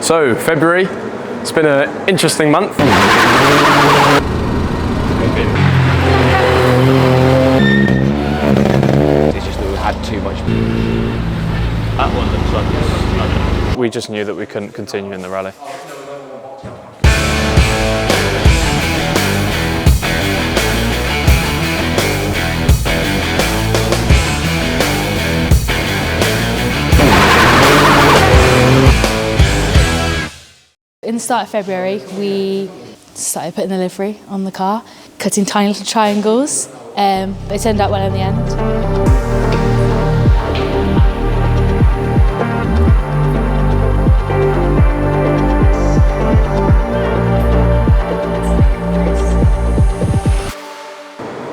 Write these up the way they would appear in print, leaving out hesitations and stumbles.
So, February, it's been an interesting month. It's just that we had too much. That one looks like it's... We just knew that we couldn't continue in the rally. In the start of February, we started putting the livery on the car, cutting tiny little triangles, but it turned out well in the end.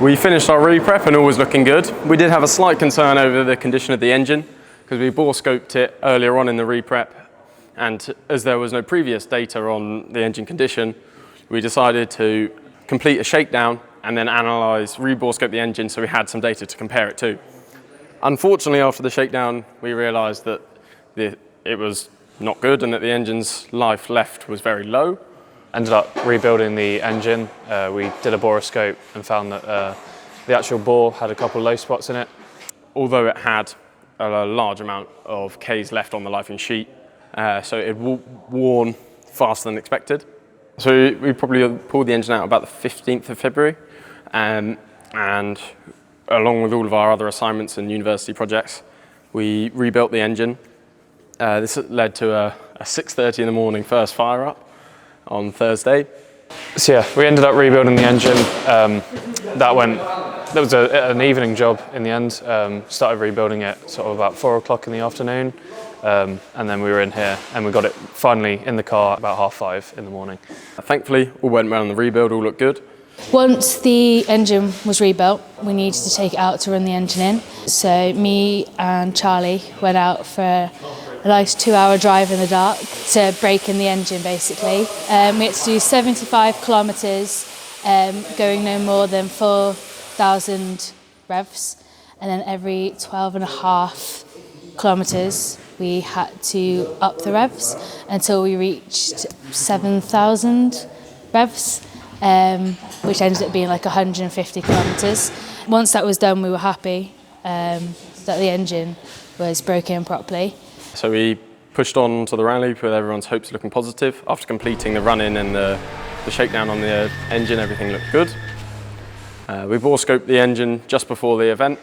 We finished our re-prep and all was looking good. We did have a slight concern over the condition of the engine because we bore scoped it earlier on in the re-prep, and as there was no previous data on the engine condition, we decided to complete a shakedown and then analyse, re-bore scope the engine so we had some data to compare it to. Unfortunately, after the shakedown, we realised that it was not good and that the engine's life left was very low. Ended up rebuilding the engine. We did a boroscope and found that the actual bore had a couple of low spots in it. Although it had a large amount of Ks left on the lifing sheet, so it worn faster than expected. So we probably pulled the engine out about the 15th of February, and along with all of our other assignments and university projects, we rebuilt the engine. This led to a 6:30 in the morning first fire up on Thursday. So yeah, we ended up rebuilding the engine. That was an evening job in the end. Started rebuilding it sort of about 4 o'clock in the afternoon. And then we were in here and we got it finally in the car about 5:30 in the morning. Thankfully, all went well on the rebuild, all looked good. Once the engine was rebuilt, we needed to take it out to run the engine in. So me and Charlie went out for a nice 2-hour drive in the dark to break in the engine, basically. We had to do 75 kilometres, going no more than 4,000 revs, and then every 12.5 kilometres we had to up the revs until we reached 7,000 revs, which ended up being like 150 kilometres. Once that was done, we were happy that the engine was broken properly. So we pushed on to the rally with everyone's hopes looking positive. After completing the run-in and the shakedown on the engine, everything looked good. We bore scoped the engine just before the event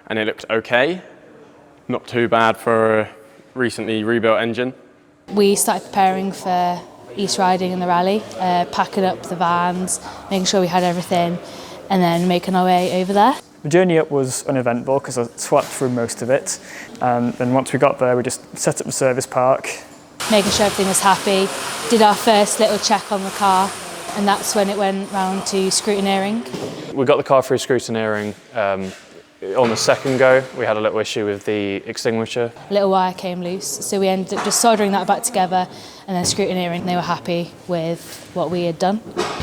and it looked okay. Not too bad for a recently rebuilt engine. We started preparing for East riding in the rally, packing up the vans, making sure we had everything, and then making our way over there. The journey up was uneventful because I swept through most of it, and then once we got there we just set up the service park. Making sure everything was happy, did our first little check on the car, and that's when it went round to scrutineering. We got the car through scrutineering. On the second go, we had a little issue with the extinguisher. A little wire came loose, so we ended up just soldering that back together and then scrutineering. They were happy with what we had done.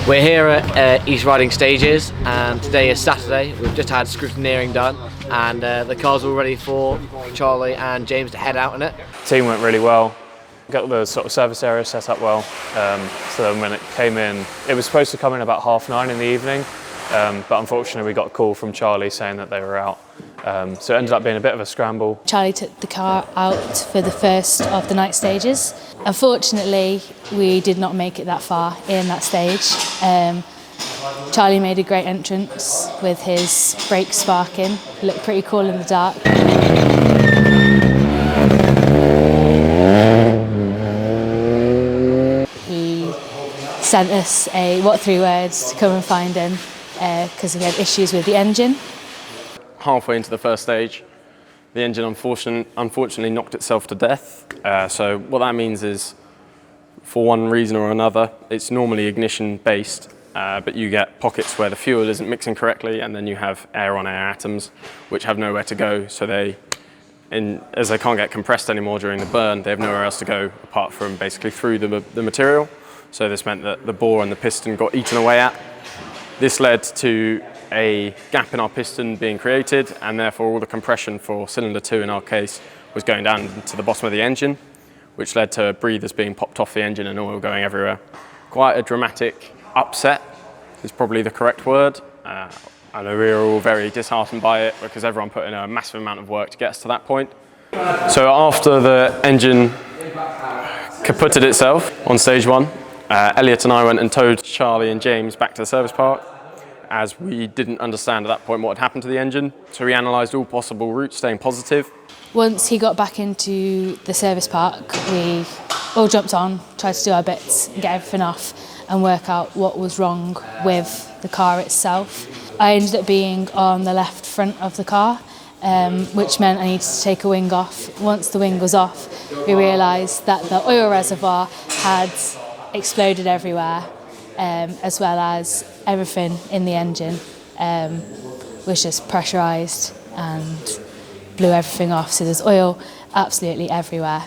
We're here at East Riding Stages, and today is Saturday. We've just had scrutineering done, and the car's all ready for Charlie and James to head out in it. The team went really well. Got the sort of service area set up well. So then when it came in, it was supposed to come in about 9:30 in the evening. But unfortunately we got a call from Charlie saying that they were out. So it ended up being a bit of a scramble. Charlie took the car out for the first of the night stages. Unfortunately, we did not make it that far in that stage. Charlie made a great entrance with his brakes sparking. It looked pretty cool in the dark. He sent us a what 3 words to come and find him because we had issues with the engine. Halfway into the first stage, the engine unfortunately knocked itself to death. So what that means is, for one reason or another, it's normally ignition based, but you get pockets where the fuel isn't mixing correctly, and then you have air-on-air atoms which have nowhere to go. So as they can't get compressed anymore during the burn, they have nowhere else to go apart from basically through the material. So this meant that the bore and the piston got eaten away at. This led to a gap in our piston being created, and therefore all the compression for cylinder 2 in our case was going down to the bottom of the engine, which led to breathers being popped off the engine and oil going everywhere. Quite a dramatic upset is probably the correct word. I know we were all very disheartened by it because everyone put in a massive amount of work to get us to that point. So after the engine kaputted itself on stage 1, Elliot and I went and towed Charlie and James back to the service park, as we didn't understand at that point what had happened to the engine. So we analysed all possible routes, staying positive. Once he got back into the service park, we all jumped on, tried to do our bits, get everything off and work out what was wrong with the car itself. I ended up being on the left front of the car, which meant I needed to take a wing off. Once the wing was off, we realised that the oil reservoir had exploded everywhere, as well as everything in the engine was just pressurised and blew everything off. So there's oil absolutely everywhere.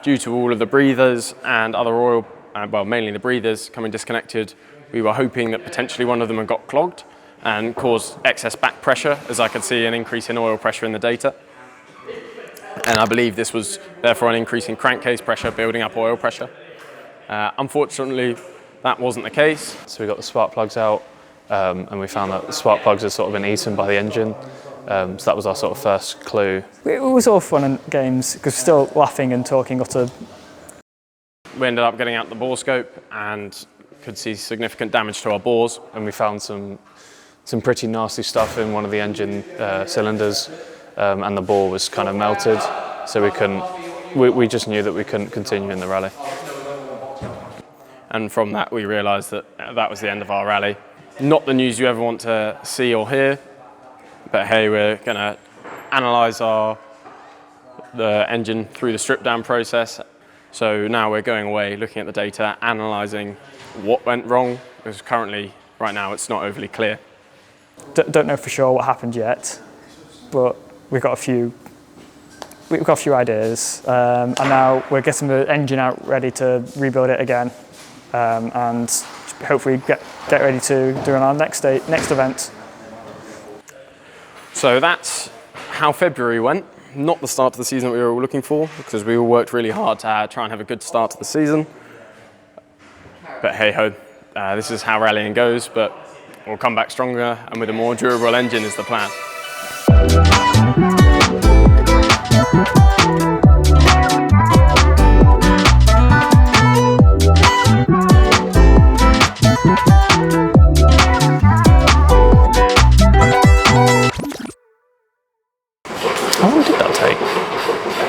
Due to all of the breathers and other oil, well, mainly the breathers coming disconnected, we were hoping that potentially one of them had got clogged and caused excess back pressure, as I could see an increase in oil pressure in the data. And I believe this was therefore an increase in crankcase pressure, building up oil pressure. Unfortunately, that wasn't the case. So we got the spark plugs out and we found that the spark plugs had sort of been eaten by the engine. So that was our sort of first clue. It was all fun and games because we're still laughing and talking utter. We ended up getting out the bore scope and could see significant damage to our bores. And we found some pretty nasty stuff in one of the engine cylinders, and the bore was kind of melted, so we just knew that we couldn't continue in the rally. And from that we realised that that was the end of our rally. Not the news you ever want to see or hear, but hey, we're going to analyse the engine through the strip down process. So now we're going away, looking at the data, analysing what went wrong, because currently, right now, it's not overly clear. Don't know for sure what happened yet, but we've got a few ideas, and now we're getting the engine out ready to rebuild it again, and hopefully get ready to do our next event. So that's how February went. Not the start to the season that we were all looking for, because we all worked really hard to try and have a good start to the season. But hey ho, this is how rallying goes, but we'll come back stronger and with a more durable engine is the plan.